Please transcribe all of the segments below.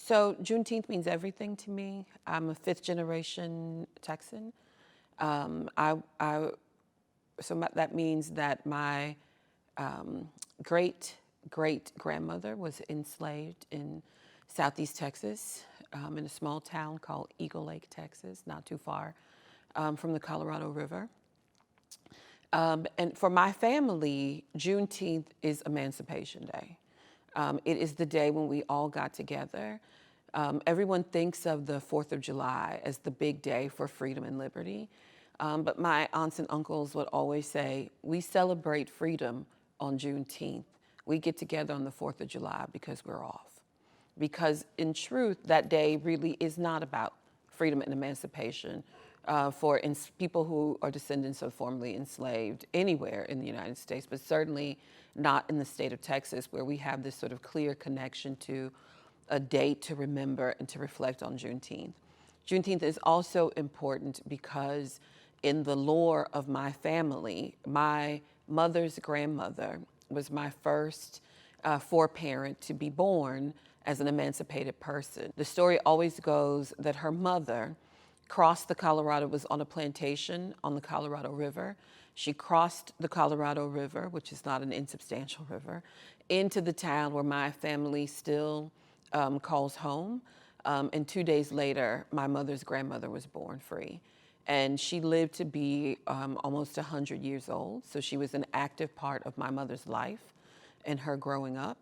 So Juneteenth means everything to me. I'm a fifth generation Texan. Um, I, I, that means that my great grandmother was enslaved in Southeast Texas, in a small town called Eagle Lake, Texas, not too far from the Colorado River. And for my family, Juneteenth is Emancipation Day. It is the day when we all got together. Everyone thinks of the 4th of July as the big day for freedom and liberty. But my aunts and uncles would always say, we celebrate freedom on Juneteenth. We get together on the 4th of July because we're off. Because in truth, that day really is not about freedom and emancipation for people who are descendants of formerly enslaved anywhere in the United States, but certainly not in the state of Texas, where we have this sort of clear connection to a date to remember and to reflect on Juneteenth. Juneteenth is also important because in the lore of my family, my mother's grandmother was my first foreparent to be born as an emancipated person. The story always goes that her mother crossed the Colorado, was on a plantation on the Colorado River. She crossed the Colorado River, which is not an insubstantial river, into the town where my family still calls home. And 2 days later, my mother's grandmother was born free. And she lived to be almost 100 years old. So she was an active part of my mother's life and her growing up.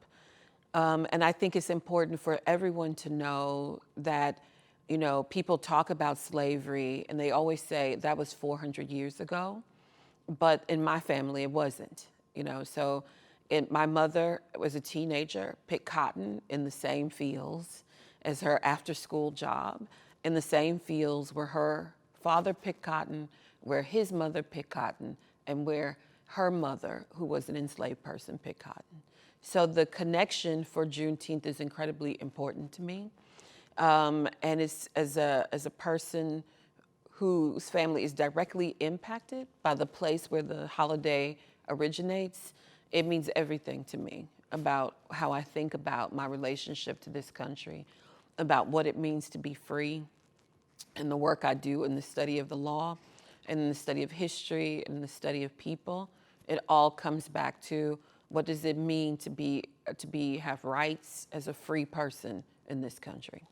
And I think it's important for everyone to know that, you know, people talk about slavery and they always say that was 400 years ago. But in my family, it wasn't, you know. So my mother was a teenager, picked cotton in the same fields as her after-school job, in the same fields where her father picked cotton, where his mother picked cotton, and where her mother, who was an enslaved person, picked cotton. So the connection for Juneteenth is incredibly important to me. And it's as a person whose family is directly impacted by the place where the holiday originates, it means everything to me about how I think about my relationship to this country, about what it means to be free, and the work I do in the study of the law, and in the study of history, and the study of people. It all comes back to what does it mean to have rights as a free person in this country.